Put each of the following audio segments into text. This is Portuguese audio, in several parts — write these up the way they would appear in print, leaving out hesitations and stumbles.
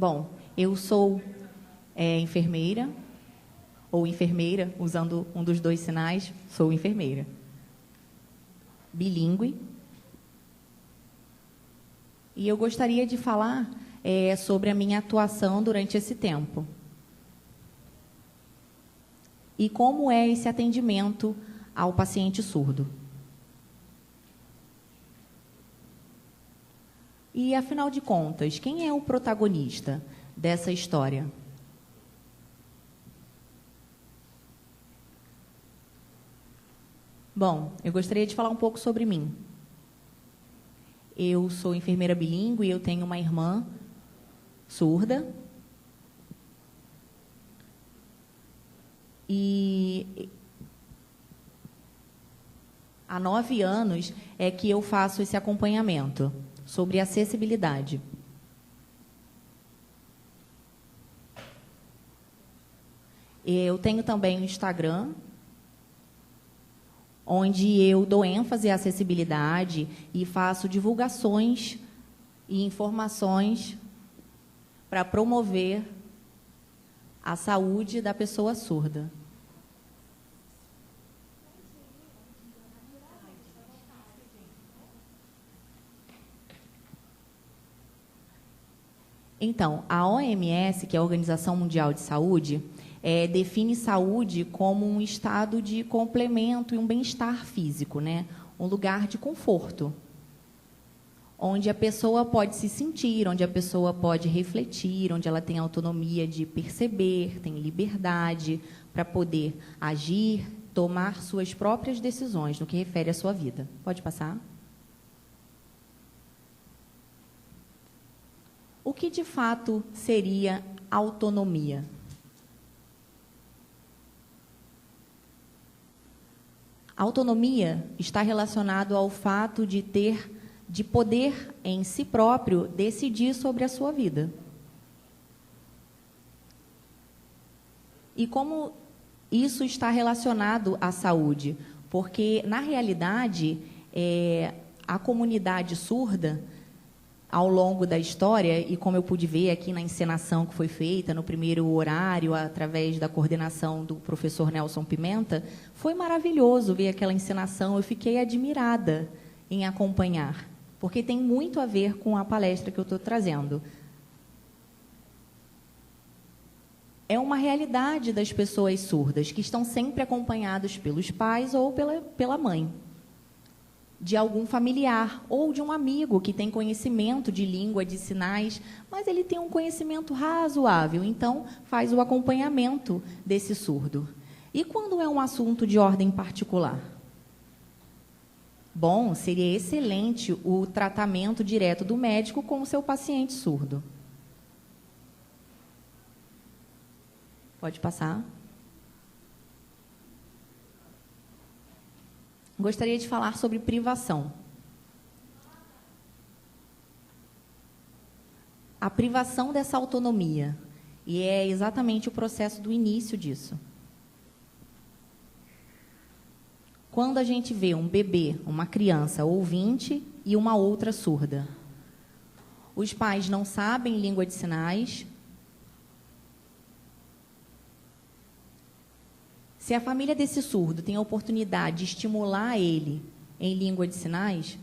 Bom, eu sou enfermeira, ou enfermeira, usando um dos dois sinais, sou enfermeira. Bilíngue. E eu gostaria de falar sobre a minha atuação durante esse tempo. E como é esse atendimento ao paciente surdo. E, afinal de contas, quem é o protagonista dessa história? Bom, eu gostaria de falar um pouco sobre mim. Eu sou enfermeira bilíngue e eu tenho uma irmã surda. E há 9 anos é que eu faço esse acompanhamento sobre acessibilidade. Eu tenho também um Instagram, onde eu dou ênfase à acessibilidade e faço divulgações e informações para promover a saúde da pessoa surda. Então, a OMS, que é a Organização Mundial de Saúde, define saúde como um estado de complemento e um bem-estar físico, né? Um lugar de conforto, onde a pessoa pode se sentir, onde a pessoa pode refletir, onde ela tem autonomia de perceber, tem liberdade para poder agir, tomar suas próprias decisões no que refere à sua vida. Pode passar? O que, de fato, seria autonomia? A autonomia está relacionado ao fato de poder em si próprio decidir sobre a sua vida. E como isso está relacionado à saúde? Porque, na realidade, a comunidade surda, ao longo da história, e como eu pude ver aqui na encenação que foi feita, no primeiro horário, através da coordenação do professor Nelson Pimenta, foi maravilhoso ver aquela encenação, eu fiquei admirada em acompanhar, porque tem muito a ver com a palestra que eu estou trazendo. É uma realidade das pessoas surdas, que estão sempre acompanhados pelos pais ou pela mãe, de algum familiar ou de um amigo que tem conhecimento de língua de sinais, mas ele tem um conhecimento razoável, então faz o acompanhamento desse surdo. E quando é um assunto de ordem particular? Bom, seria excelente o tratamento direto do médico com o seu paciente surdo. Pode passar. Gostaria de falar sobre privação. A privação dessa autonomia, e é exatamente o processo do início disso. Quando a gente vê um bebê, uma criança ouvinte e uma outra surda, os pais não sabem língua de sinais. Se a família desse surdo tem a oportunidade de estimular ele em língua de sinais,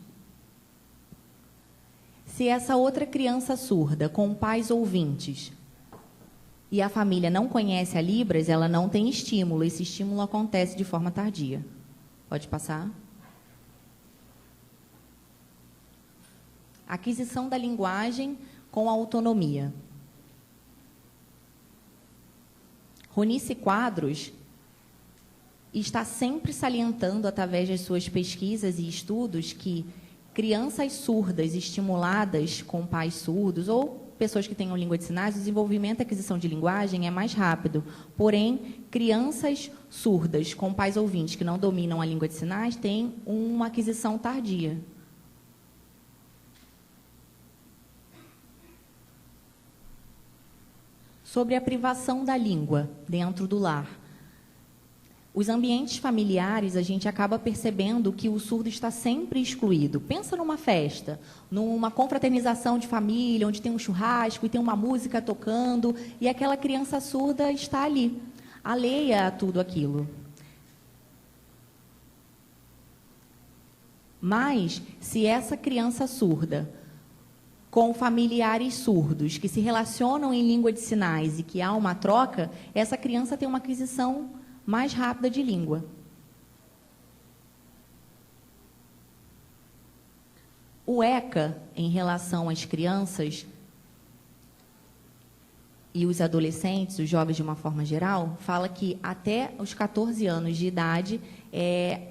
se essa outra criança surda, com pais ouvintes, e a família não conhece a Libras, ela não tem estímulo. Esse estímulo acontece de forma tardia. Pode passar. Aquisição da linguagem com autonomia. Ronice Quadros está sempre salientando, através das suas pesquisas e estudos, que crianças surdas estimuladas com pais surdos ou pessoas que tenham língua de sinais, o desenvolvimento e aquisição de linguagem é mais rápido. Porém, crianças surdas com pais ouvintes que não dominam a língua de sinais têm uma aquisição tardia. Sobre a privação da língua dentro do lar. Os ambientes familiares, a gente acaba percebendo que o surdo está sempre excluído. Pensa numa festa, numa confraternização de família, onde tem um churrasco e tem uma música tocando, e aquela criança surda está ali, alheia a tudo aquilo. Mas, se essa criança surda, com familiares surdos, que se relacionam em língua de sinais e que há uma troca, essa criança tem uma aquisição mais rápida de língua. O ECA, em relação às crianças e os adolescentes, os jovens de uma forma geral, fala que até os 14 anos de idade,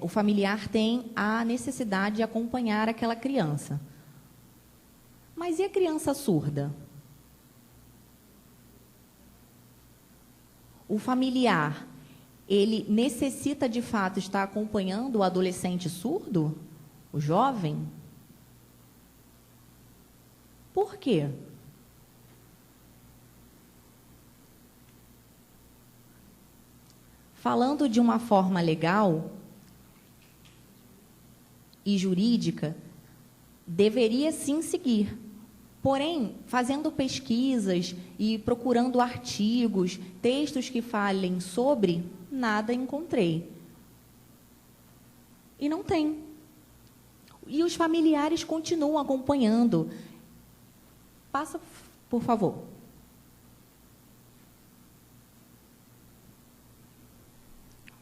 o familiar tem a necessidade de acompanhar aquela criança. Mas e a criança surda? O familiar, ele necessita, de fato, estar acompanhando o adolescente surdo? O jovem? Por quê? Falando de uma forma legal e jurídica, deveria sim seguir. Porém, fazendo pesquisas e procurando artigos, textos que falem sobre, nada encontrei. E não tem. E os familiares continuam acompanhando. Passa, por favor.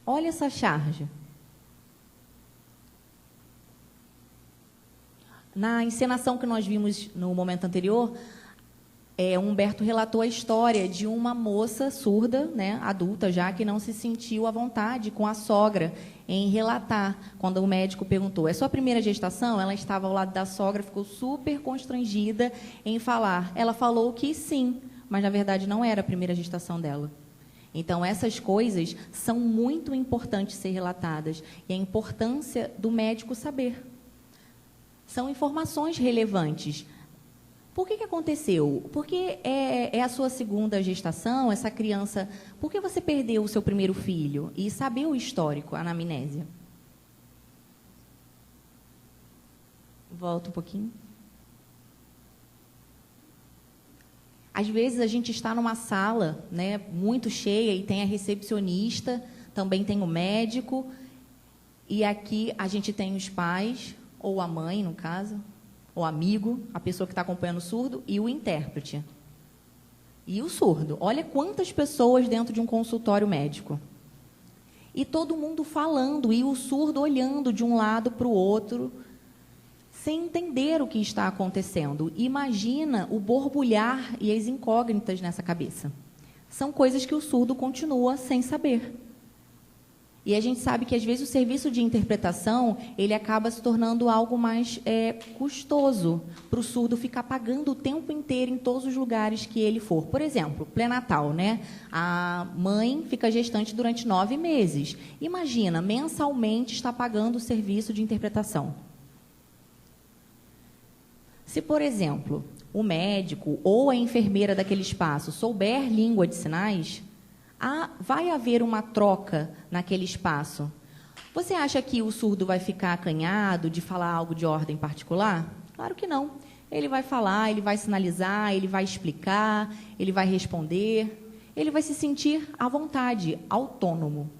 Olha essa charge. Na encenação que nós vimos no momento anterior, Humberto relatou a história de uma moça surda, né, adulta já, que não se sentiu à vontade com a sogra em relatar. Quando o médico perguntou, é sua primeira gestação? Ela estava ao lado da sogra, ficou super constrangida em falar. Ela falou que sim, mas, na verdade, não era a primeira gestação dela. Então, essas coisas são muito importantes ser relatadas. E a importância do médico saber. São informações relevantes. Por que aconteceu? Porque é a sua segunda gestação, essa criança... Por que você perdeu o seu primeiro filho? E saber o histórico, a anamnésia. Volta um pouquinho. Às vezes, a gente está numa sala, né, muito cheia e tem a recepcionista, também tem o médico, e aqui a gente tem os pais, ou a mãe, no caso, o amigo, a pessoa que está acompanhando o surdo, e o intérprete. E o surdo. Olha quantas pessoas dentro de um consultório médico. E todo mundo falando, e o surdo olhando de um lado para o outro, sem entender o que está acontecendo. Imagina o borbulhar e as incógnitas nessa cabeça. São coisas que o surdo continua sem saber. E a gente sabe que, às vezes, o serviço de interpretação, ele acaba se tornando algo mais custoso para o surdo ficar pagando o tempo inteiro em todos os lugares que ele for. Por exemplo, pré-natal, né? A mãe fica gestante durante 9 meses. Imagina, mensalmente está pagando o serviço de interpretação. Se, por exemplo, o médico ou a enfermeira daquele espaço souber língua de sinais, vai haver uma troca naquele espaço. Você acha que o surdo vai ficar acanhado de falar algo de ordem particular? Claro que não. Ele vai falar, ele vai sinalizar, ele vai explicar, ele vai responder. Ele vai se sentir à vontade, autônomo.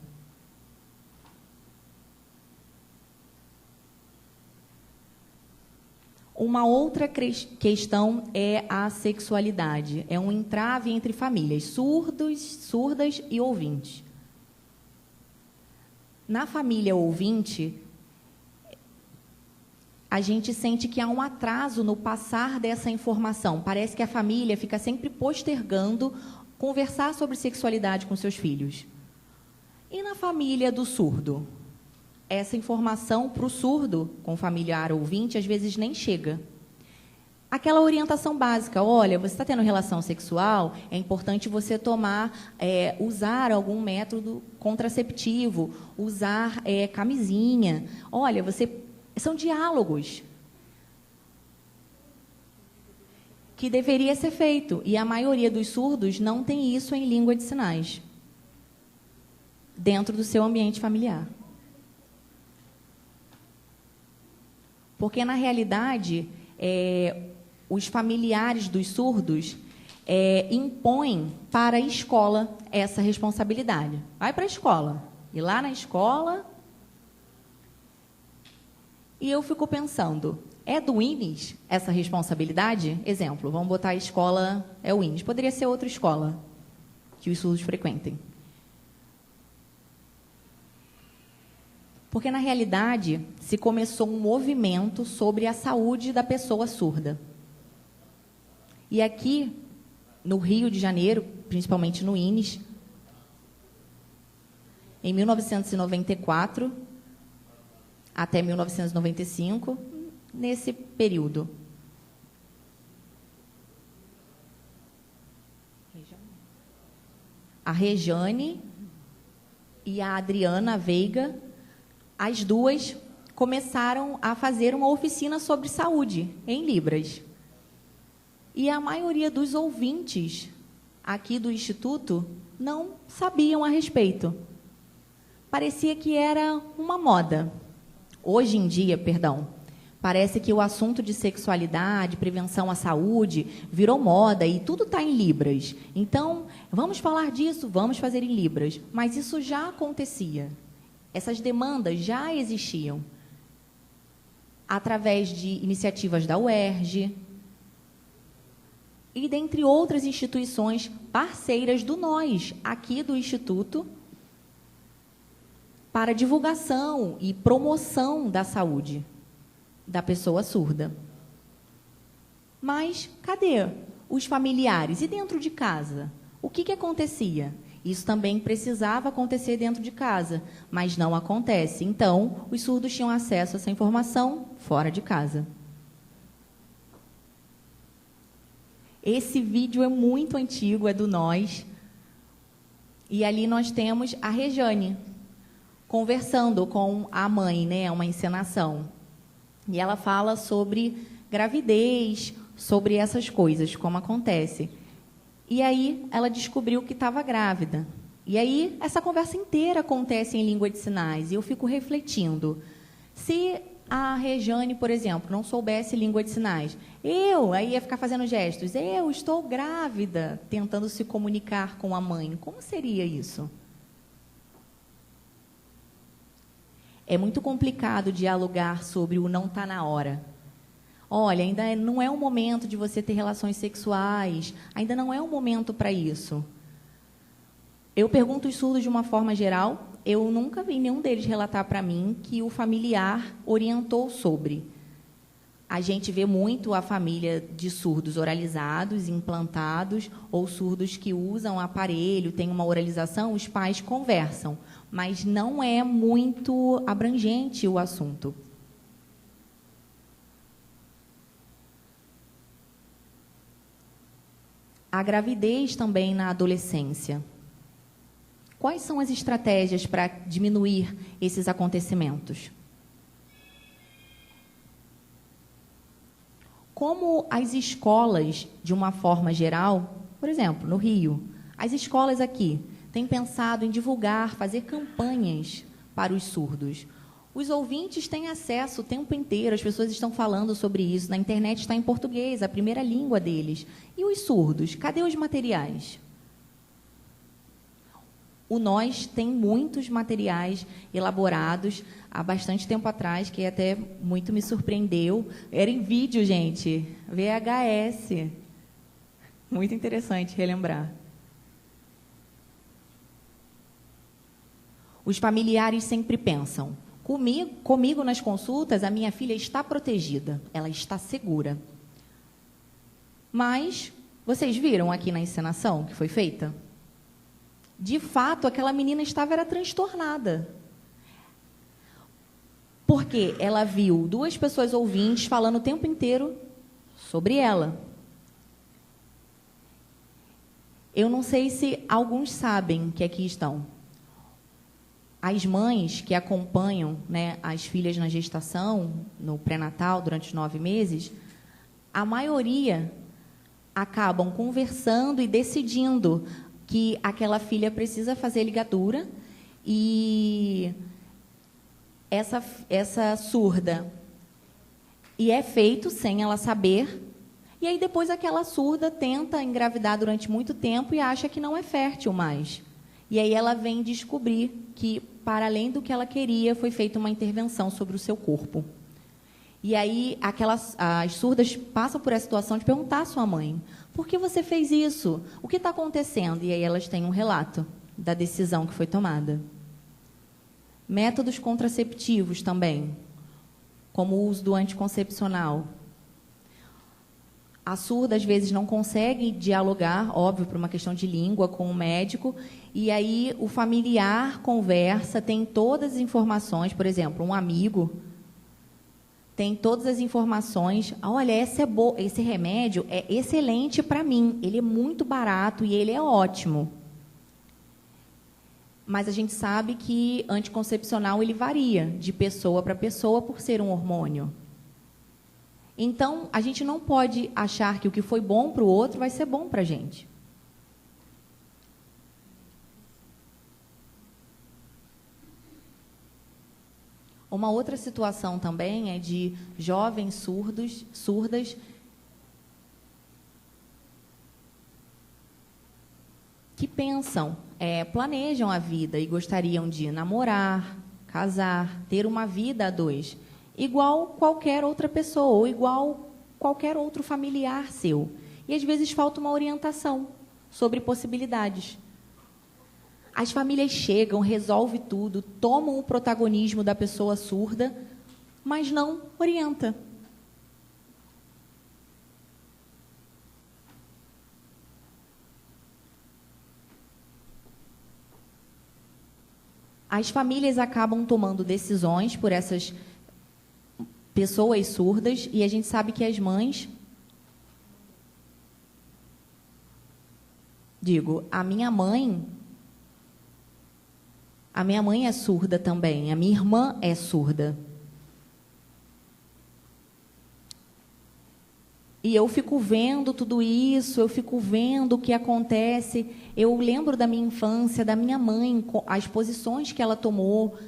Uma outra questão é a sexualidade. É um entrave entre famílias, surdas e ouvintes. Na família ouvinte, a gente sente que há um atraso no passar dessa informação. Parece que a família fica sempre postergando conversar sobre sexualidade com seus filhos. E na família do surdo? Essa informação para o surdo, com familiar ouvinte, às vezes nem chega. Aquela orientação básica, olha, você está tendo relação sexual, é importante você usar algum método contraceptivo, usar camisinha. Olha, são diálogos que deveria ser feito, e a maioria dos surdos não tem isso em língua de sinais. dentro do seu ambiente familiar. Porque, na realidade, os familiares dos surdos impõem para a escola essa responsabilidade. Vai para a escola. E lá na escola... E eu fico pensando, é do INES essa responsabilidade? Exemplo, vamos botar a escola, é o INES. Poderia ser outra escola que os surdos frequentem. Porque, na realidade, se começou um movimento sobre a saúde da pessoa surda. E aqui, no Rio de Janeiro, principalmente no INES, em 1994... até 1995, nesse período. A Rejane e a Adriana Veiga, as duas começaram a fazer uma oficina sobre saúde em Libras. E a maioria dos ouvintes aqui do Instituto não sabiam a respeito. Parecia que era uma moda. Hoje em dia, parece que o assunto de sexualidade, prevenção à saúde, virou moda e tudo está em Libras. Então, vamos falar disso, vamos fazer em Libras. Mas isso já acontecia. Essas demandas já existiam. Através de iniciativas da UERJ e dentre outras instituições parceiras do nós, aqui do Instituto, para divulgação e promoção da saúde da pessoa surda. Mas cadê os familiares? E dentro de casa? O que acontecia? Isso também precisava acontecer dentro de casa, mas não acontece. Então, os surdos tinham acesso a essa informação fora de casa. Esse vídeo é muito antigo, é do Nós. E ali nós temos a Rejane conversando com a mãe, né, uma encenação. E ela fala sobre gravidez, sobre essas coisas, como acontece. E aí ela descobriu que estava grávida. E aí essa conversa inteira acontece em língua de sinais. E eu fico refletindo. Se a Rejane, por exemplo, não soubesse língua de sinais, aí ia ficar fazendo gestos, eu estou grávida, tentando se comunicar com a mãe. Como seria isso? É muito complicado dialogar sobre o não está na hora. Olha, ainda não é o momento de você ter relações sexuais, ainda não é o momento para isso. Eu pergunto os surdos de uma forma geral, eu nunca vi nenhum deles relatar para mim que o familiar orientou sobre. A gente vê muito a família de surdos oralizados, implantados, ou surdos que usam aparelho, tem uma oralização, os pais conversam, mas não é muito abrangente o assunto. A gravidez também na adolescência. Quais são as estratégias para diminuir esses acontecimentos? Como as escolas, de uma forma geral, por exemplo, no Rio, as escolas aqui têm pensado em divulgar, fazer campanhas para os surdos. Os ouvintes têm acesso o tempo inteiro, as pessoas estão falando sobre isso, na internet está em português, a primeira língua deles. E os surdos, cadê os materiais? O Nós tem muitos materiais elaborados há bastante tempo atrás, que até muito me surpreendeu. Era em vídeo, gente, VHS. Muito interessante relembrar. Os familiares sempre pensam, comigo nas consultas, a minha filha está protegida, ela está segura. Mas, vocês viram aqui na encenação que foi feita? De fato, aquela menina estava transtornada. Porque ela viu duas pessoas ouvintes falando o tempo inteiro sobre ela. Eu não sei se alguns sabem que aqui estão. As mães que acompanham, né, as filhas na gestação, no pré-natal, durante os 9 meses, a maioria acabam conversando e decidindo que aquela filha precisa fazer ligadura e essa surda, e é feito sem ela saber, e aí depois aquela surda tenta engravidar durante muito tempo e acha que não é fértil mais. E aí ela vem descobrir que, para além do que ela queria, foi feita uma intervenção sobre o seu corpo. E aí as surdas passam por essa situação de perguntar à sua mãe: por que você fez isso? O que está acontecendo? E aí elas têm um relato da decisão que foi tomada. Métodos contraceptivos também, como o uso do anticoncepcional. A surda, às vezes, não consegue dialogar, óbvio, por uma questão de língua, com o médico, e aí o familiar conversa, tem todas as informações, por exemplo, um amigo tem todas as informações. Olha, esse remédio é excelente para mim, ele é muito barato e ele é ótimo. Mas a gente sabe que anticoncepcional ele varia de pessoa para pessoa por ser um hormônio. Então, a gente não pode achar que o que foi bom para o outro vai ser bom para a gente. Uma outra situação também é de jovens surdas, que pensam, planejam a vida e gostariam de namorar, casar, ter uma vida a dois, igual qualquer outra pessoa, ou igual qualquer outro familiar seu. E, às vezes, falta uma orientação sobre possibilidades. As famílias chegam, resolvem tudo, tomam o protagonismo da pessoa surda, mas não orienta. As famílias acabam tomando decisões por essas pessoas surdas, e a gente sabe que as mães... A minha mãe é surda também, a minha irmã é surda. E eu fico vendo tudo isso, eu fico vendo o que acontece. Eu lembro da minha infância, da minha mãe, as posições que ela tomou.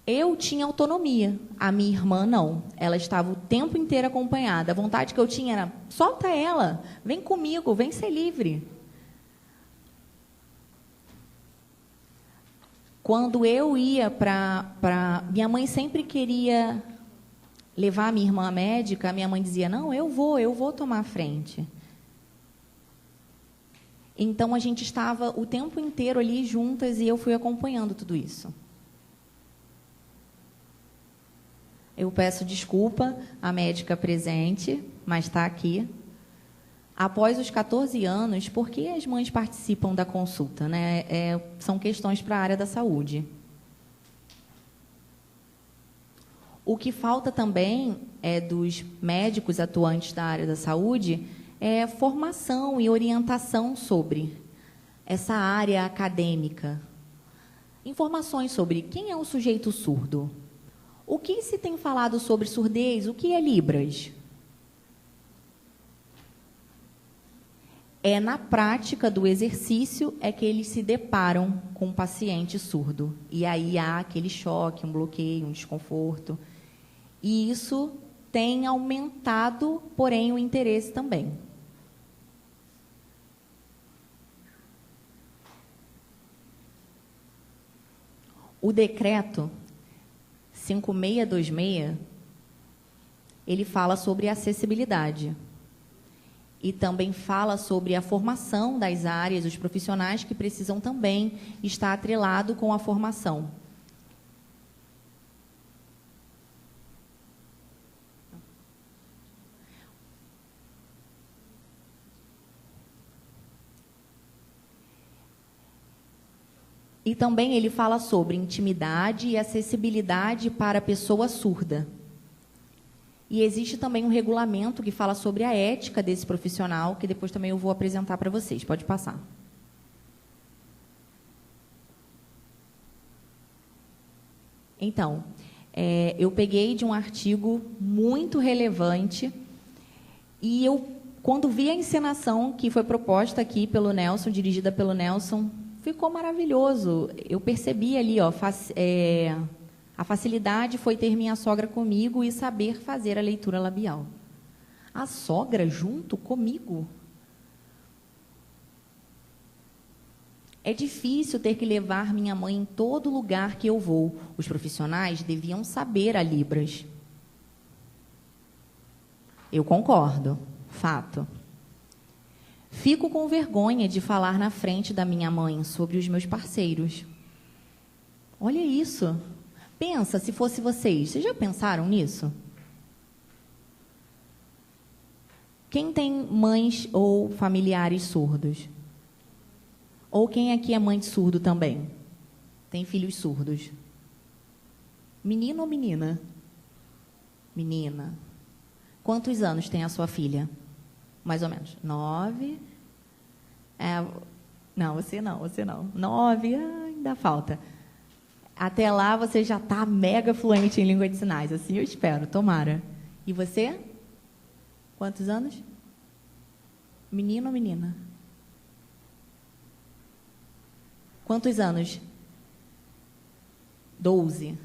Eu tinha autonomia, a minha irmã não. Ela estava o tempo inteiro acompanhada. A vontade que eu tinha era: solta ela, vem comigo, vem ser livre. Quando eu ia para... Minha mãe sempre queria levar a minha irmã à médica, a minha mãe dizia: não, eu vou tomar a frente. Então, a gente estava o tempo inteiro ali juntas e eu fui acompanhando tudo isso. Eu peço desculpa à médica presente, mas está aqui. Após os 14 anos, por que as mães participam da consulta, né? São questões para a área da saúde. O que falta também dos médicos atuantes da área da saúde é formação e orientação sobre essa área acadêmica. Informações sobre quem é o sujeito surdo. O que se tem falado sobre surdez? O que é Libras? Na prática do exercício que eles se deparam com um paciente surdo. E aí há aquele choque, um bloqueio, um desconforto. E isso tem aumentado, porém, o interesse também. O decreto 5626, ele fala sobre acessibilidade. E também fala sobre a formação das áreas, os profissionais que precisam também estar atrelado com a formação. E também ele fala sobre intimidade e acessibilidade para a pessoa surda. E existe também um regulamento que fala sobre a ética desse profissional, que depois também eu vou apresentar para vocês. Pode passar. Então, eu peguei de um artigo muito relevante e quando vi a encenação que foi proposta aqui pelo Nelson, dirigida pelo Nelson, ficou maravilhoso. Eu percebi ali, ó, a facilidade foi ter minha sogra comigo e saber fazer a leitura labial. A sogra junto comigo? É difícil ter que levar minha mãe em todo lugar que eu vou. Os profissionais deviam saber a Libras. Eu concordo, fato. Fico com vergonha de falar na frente da minha mãe sobre os meus parceiros. Olha isso. Pensa se fosse vocês. Vocês já pensaram nisso? Quem tem mães ou familiares surdos? Ou quem aqui é mãe de surdo também? Tem filhos surdos? Menino ou menina? Menina. Quantos anos tem a sua filha? Mais ou menos. 9. Não, você não. 9, ainda falta. Até lá você já está mega fluente em língua de sinais. Assim eu espero, tomara. E você? Quantos anos? Menino ou menina? Quantos anos? 12.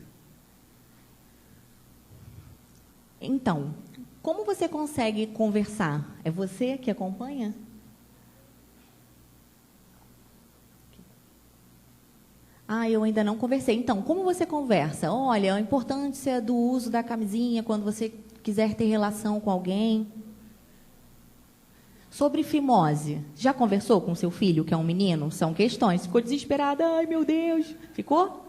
Então, como você consegue conversar? É você que acompanha? Eu ainda não conversei. Então, como você conversa? Olha, a importância do uso da camisinha quando você quiser ter relação com alguém. Sobre fimose, já conversou com seu filho, que é um menino? São questões. Ficou desesperada? Ai, meu Deus. Ficou?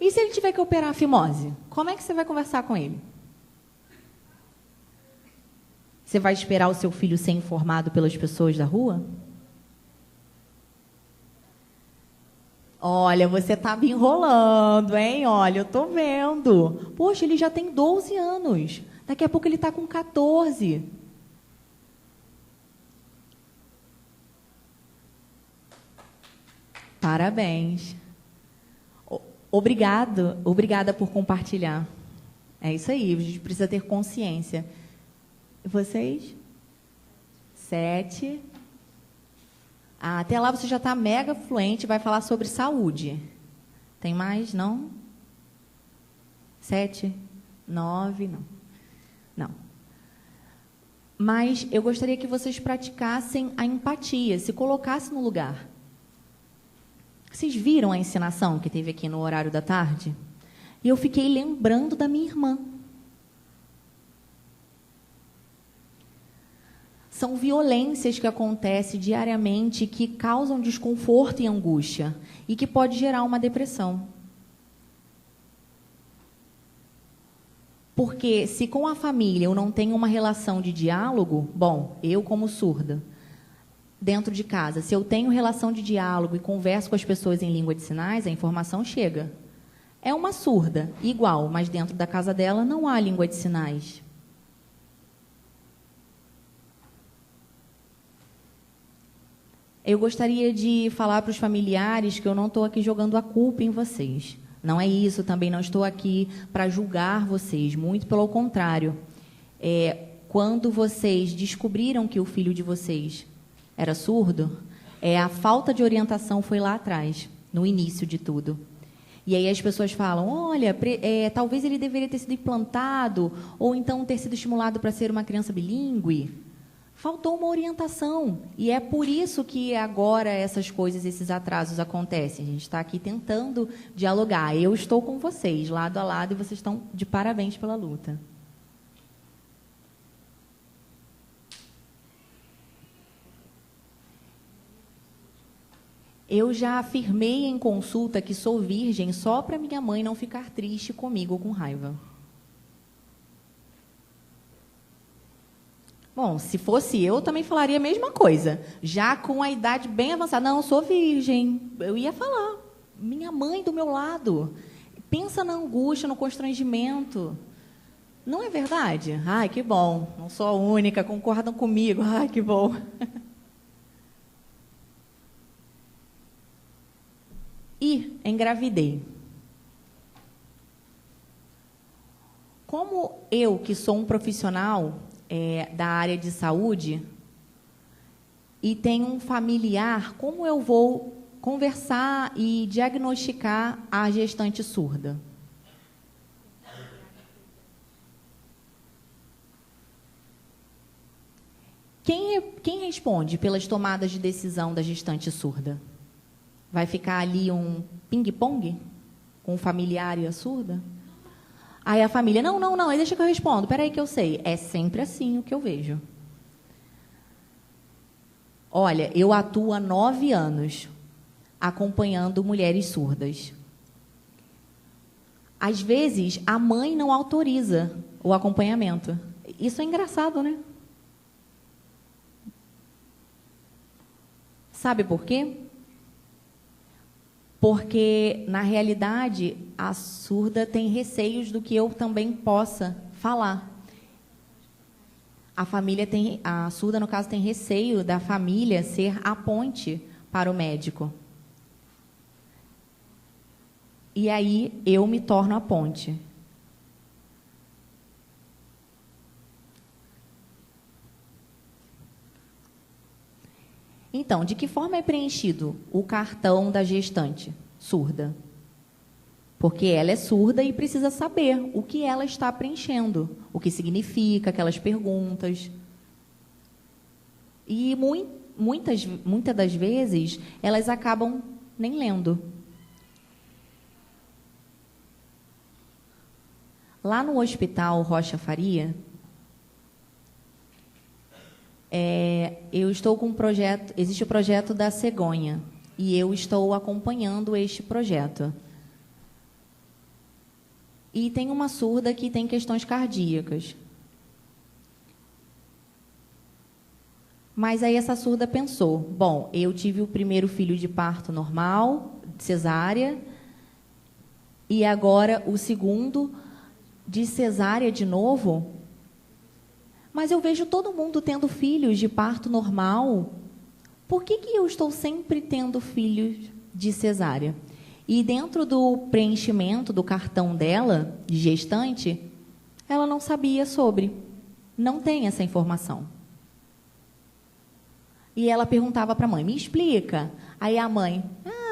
E se ele tiver que operar a fimose? Como é que você vai conversar com ele? Você vai esperar o seu filho ser informado pelas pessoas da rua? Olha, você está me enrolando, hein? Olha, eu estou vendo. Poxa, ele já tem 12 anos. Daqui a pouco ele está com 14. Parabéns. Obrigada por compartilhar. É isso aí, a gente precisa ter consciência. E vocês? 7. Até lá você já está mega fluente, vai falar sobre saúde. Tem mais? Não? 7? 9? Não. Não. Mas eu gostaria que vocês praticassem a empatia, se colocassem no lugar. Vocês viram a ensinação que teve aqui no horário da tarde? E eu fiquei lembrando da minha irmã. São violências que acontecem diariamente que causam desconforto e angústia e que pode gerar uma depressão. Porque se com a família eu não tenho uma relação de diálogo, bom, eu como surda, dentro de casa, se eu tenho relação de diálogo e converso com as pessoas em língua de sinais, a informação chega. É uma surda, igual, mas dentro da casa dela não há língua de sinais. Eu gostaria de falar para os familiares que eu não estou aqui jogando a culpa em vocês. Não é isso, também não estou aqui para julgar vocês, muito pelo contrário. Quando vocês descobriram que o filho de vocês era surdo, a falta de orientação foi lá atrás, no início de tudo. E aí as pessoas falam, olha, talvez ele deveria ter sido implantado, ou então ter sido estimulado para ser uma criança bilíngue. Faltou uma orientação. E é por isso que agora essas coisas, esses atrasos acontecem. A gente está aqui tentando dialogar. Eu estou com vocês, lado a lado, e vocês estão de parabéns pela luta. Eu já afirmei em consulta que sou virgem só para minha mãe não ficar triste comigo ou com raiva. Bom, se fosse eu também falaria a mesma coisa. Já com a idade bem avançada. Não, eu sou virgem. Eu ia falar. Minha mãe do meu lado. Pensa na angústia, no constrangimento. Não é verdade? Ai, que bom. Não sou a única, concordam comigo. Ai, que bom. E engravidei. Como eu, que sou um profissional da área de saúde, e tenho um familiar, como eu vou conversar e diagnosticar a gestante surda? Quem responde pelas tomadas de decisão da gestante surda? Vai ficar ali um ping-pong com o familiar e a surda? Aí a família, não, deixa que eu respondo, peraí que eu sei. É sempre assim o que eu vejo. Olha, eu atuo há 9 anos acompanhando mulheres surdas. Às vezes, a mãe não autoriza o acompanhamento. Isso é engraçado, né? Sabe por quê? Porque, na realidade, a surda tem receios do que eu também possa falar. A surda, no caso, tem receio da família ser a ponte para o médico. E aí, eu me torno a ponte. Então, de que forma é preenchido o cartão da gestante surda? Porque ela é surda e precisa saber o que ela está preenchendo, o que significa aquelas perguntas. E muitas das vezes, elas acabam nem lendo. Lá no Hospital Rocha Faria, eu estou com um projeto, existe o projeto da cegonha, e eu estou acompanhando este projeto. E tem uma surda que tem questões cardíacas. Mas aí essa surda pensou, bom, eu tive o primeiro filho de parto normal, cesárea, e agora o segundo de cesárea de novo. Mas eu vejo todo mundo tendo filhos de parto normal. Por que eu estou sempre tendo filhos de cesárea? E dentro do preenchimento do cartão dela, de gestante, ela não sabia sobre. Não tem essa informação. E ela perguntava para a mãe, me explica. Aí a mãe,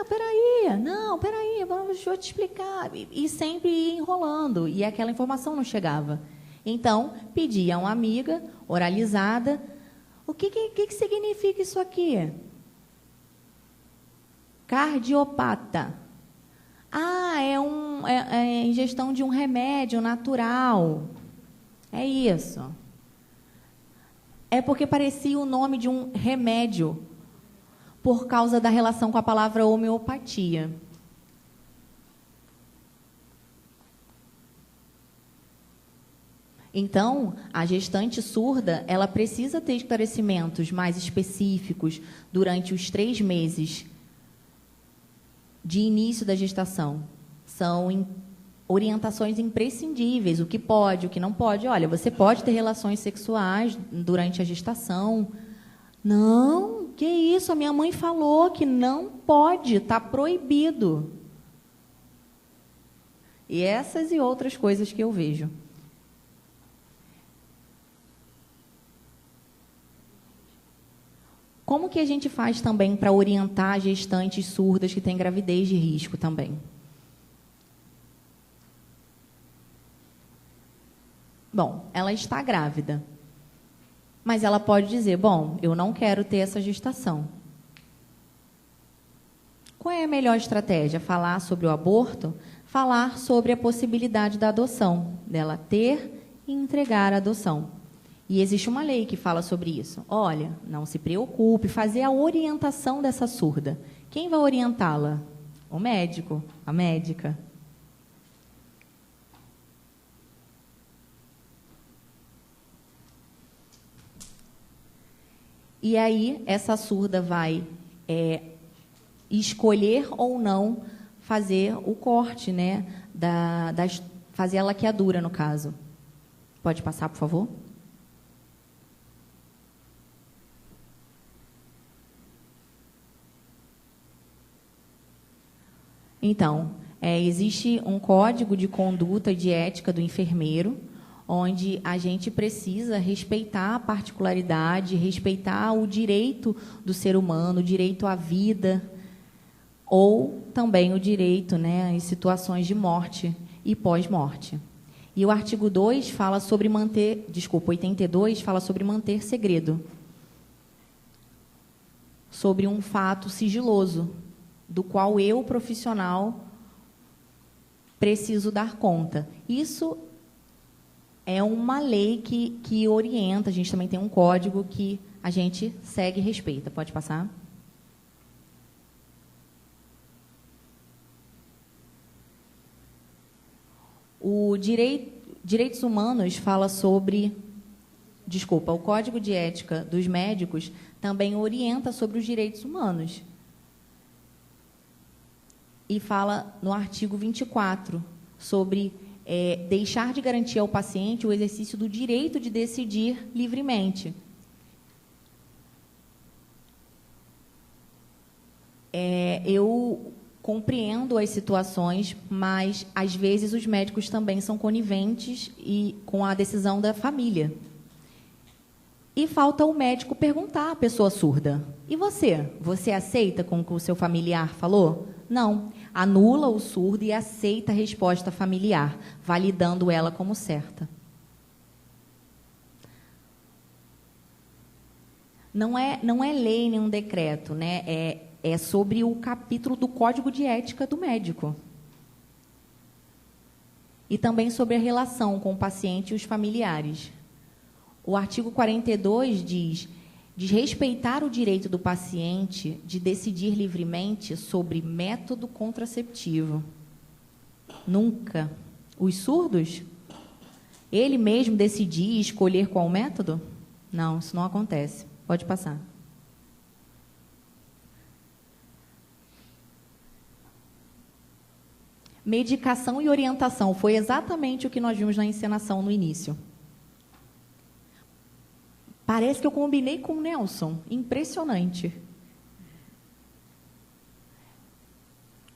peraí, deixa eu te explicar. E sempre ia enrolando, e aquela informação não chegava. Então, pedia a uma amiga, oralizada, o que significa isso aqui? Cardiopata. É ingestão de um remédio natural. É isso. É porque parecia o nome de um remédio, por causa da relação com a palavra homeopatia. Então, a gestante surda, ela precisa ter esclarecimentos mais específicos durante os 3 meses de início da gestação. São orientações imprescindíveis, o que pode, o que não pode. Olha, você pode ter relações sexuais durante a gestação. Não, que isso? A minha mãe falou que não pode, está proibido. E essas e outras coisas que eu vejo. Como que a gente faz também para orientar gestantes surdas que têm gravidez de risco também? Bom, ela está grávida, mas ela pode dizer, bom, eu não quero ter essa gestação. Qual é a melhor estratégia? Falar sobre o aborto? Falar sobre a possibilidade da adoção, dela ter e entregar a adoção. E existe uma lei que fala sobre isso. Olha, não se preocupe, fazer a orientação dessa surda. Quem vai orientá-la? O médico, a médica. E aí, essa surda vai escolher ou não fazer o corte, né? Fazer a laqueadura, no caso. Pode passar, por favor? Então, existe um código de conduta e de ética do enfermeiro, onde a gente precisa respeitar a particularidade, respeitar o direito do ser humano, o direito à vida, ou também o direito, né, em situações de morte e pós-morte. E o artigo 2 fala sobre manter, 82 fala sobre manter segredo, sobre um fato sigiloso, do qual eu, profissional, preciso dar conta. Isso é uma lei que orienta, a gente também tem um código que a gente segue e respeita. Pode passar? O Direitos Humanos fala sobre... Desculpa, o Código de Ética dos Médicos também orienta sobre os direitos humanos. E fala no artigo 24 sobre deixar de garantir ao paciente o exercício do direito de decidir livremente. Eu compreendo as situações, mas, às vezes, os médicos também são coniventes com a decisão da família. E falta o médico perguntar à pessoa surda: e você? Você aceita com o que o seu familiar falou? Não. Anula o surdo e aceita a resposta familiar, validando ela como certa. Não é lei nem um decreto, né? É sobre o capítulo do Código de Ética do médico. E também sobre a relação com o paciente e os familiares. O artigo 42 diz respeitar o direito do paciente de decidir livremente sobre método contraceptivo. Nunca. Os surdos? Ele mesmo decidir e escolher qual método? Não, isso não acontece. Pode passar. Medicação e orientação. Foi exatamente o que nós vimos na encenação no início. Parece que eu combinei com o Nelson. Impressionante.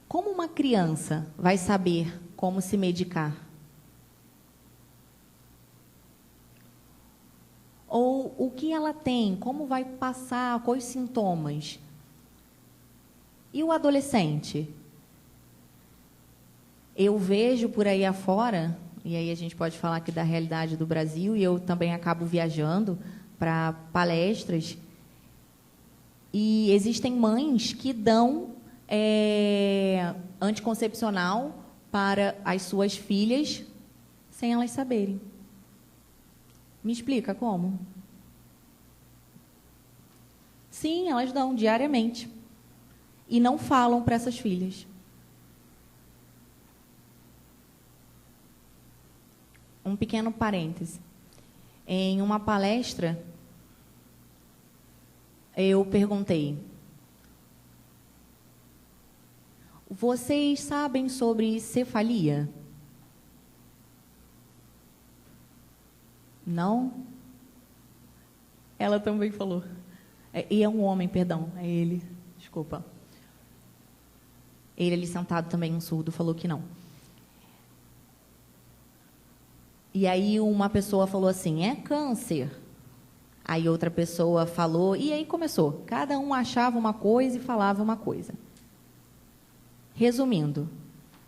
Como uma criança vai saber como se medicar? Ou o que ela tem? Como vai passar? Quais sintomas? E o adolescente? Eu vejo por aí afora, e aí a gente pode falar aqui da realidade do Brasil, e eu também acabo viajando para palestras, e existem mães que dão anticoncepcional para as suas filhas sem elas saberem. Me explica como? Sim, elas dão diariamente. E não falam para essas filhas. Um pequeno parêntese. Em uma palestra, eu perguntei: vocês sabem sobre cefalia? Não? Ela também falou. E é um homem, perdão, é ele, desculpa. Ele ali sentado também, um surdo, falou que não. E aí uma pessoa falou assim: é câncer. Aí outra pessoa falou, e aí começou. Cada um achava uma coisa e falava uma coisa. Resumindo,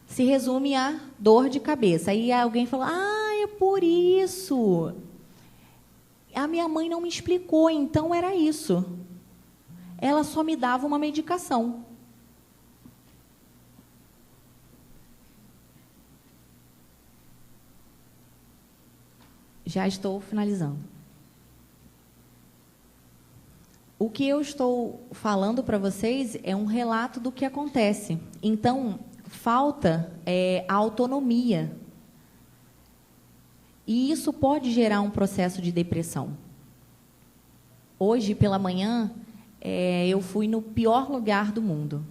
se resume a dor de cabeça. Aí alguém falou: ah, é por isso. A minha mãe não me explicou, então era isso. Ela só me dava uma medicação. Já estou finalizando. O que eu estou falando para vocês é um relato do que acontece. Então, falta a autonomia. E isso pode gerar um processo de depressão. Hoje, pela manhã, eu fui no pior lugar do mundo,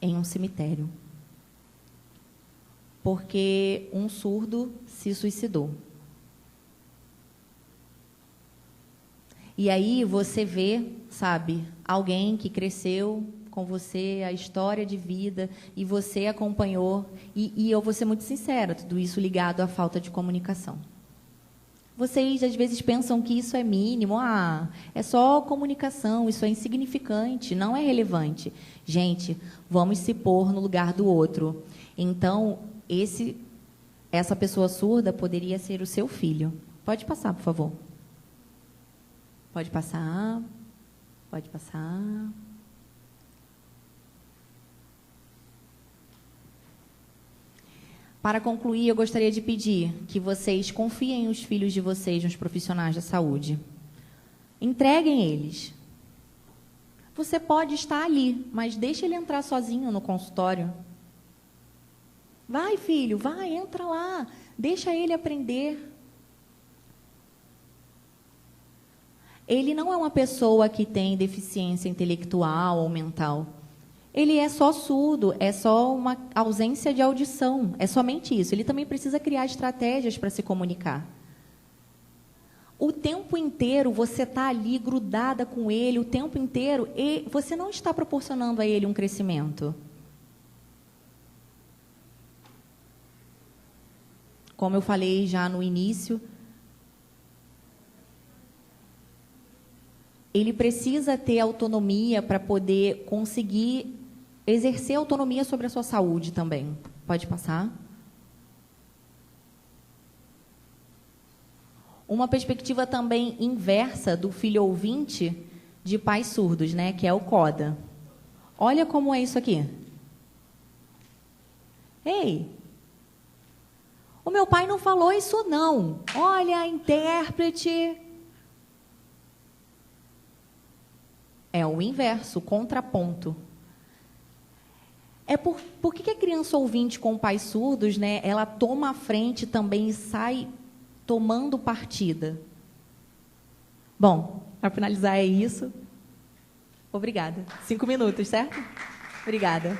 em um cemitério. Porque um surdo se suicidou. E aí você vê, sabe, alguém que cresceu com você, a história de vida, e você acompanhou, e eu vou ser muito sincera, tudo isso ligado à falta de comunicação. Vocês, às vezes, pensam que isso é mínimo. É só comunicação, isso é insignificante, não é relevante. Gente, vamos se pôr no lugar do outro. Então, essa pessoa surda poderia ser o seu filho. Pode passar, por favor. Pode passar. Pode passar. Para concluir, eu gostaria de pedir que vocês confiem os filhos de vocês nos profissionais da saúde. Entreguem eles. Você pode estar ali, mas deixe ele entrar sozinho no consultório. Vai, filho, vai, entra lá. Deixa ele aprender. Ele não é uma pessoa que tem deficiência intelectual ou mental. Ele é só surdo, é só uma ausência de audição, é somente isso. Ele também precisa criar estratégias para se comunicar. O tempo inteiro você está ali grudada com ele, o tempo inteiro, e você não está proporcionando a ele um crescimento. Como eu falei já no início, ele precisa ter autonomia para poder conseguir exercer autonomia sobre a sua saúde também. Pode passar. Uma perspectiva também inversa do filho ouvinte de pais surdos, né, que é o CODA. Olha como é isso aqui. Ei, o meu pai não falou isso não. Olha, intérprete. É o inverso, o contraponto. Por que a criança ouvinte com pais surdos, né, ela toma a frente também e sai tomando partida? Bom, para finalizar é isso. Obrigada. 5 minutos, certo? Obrigada.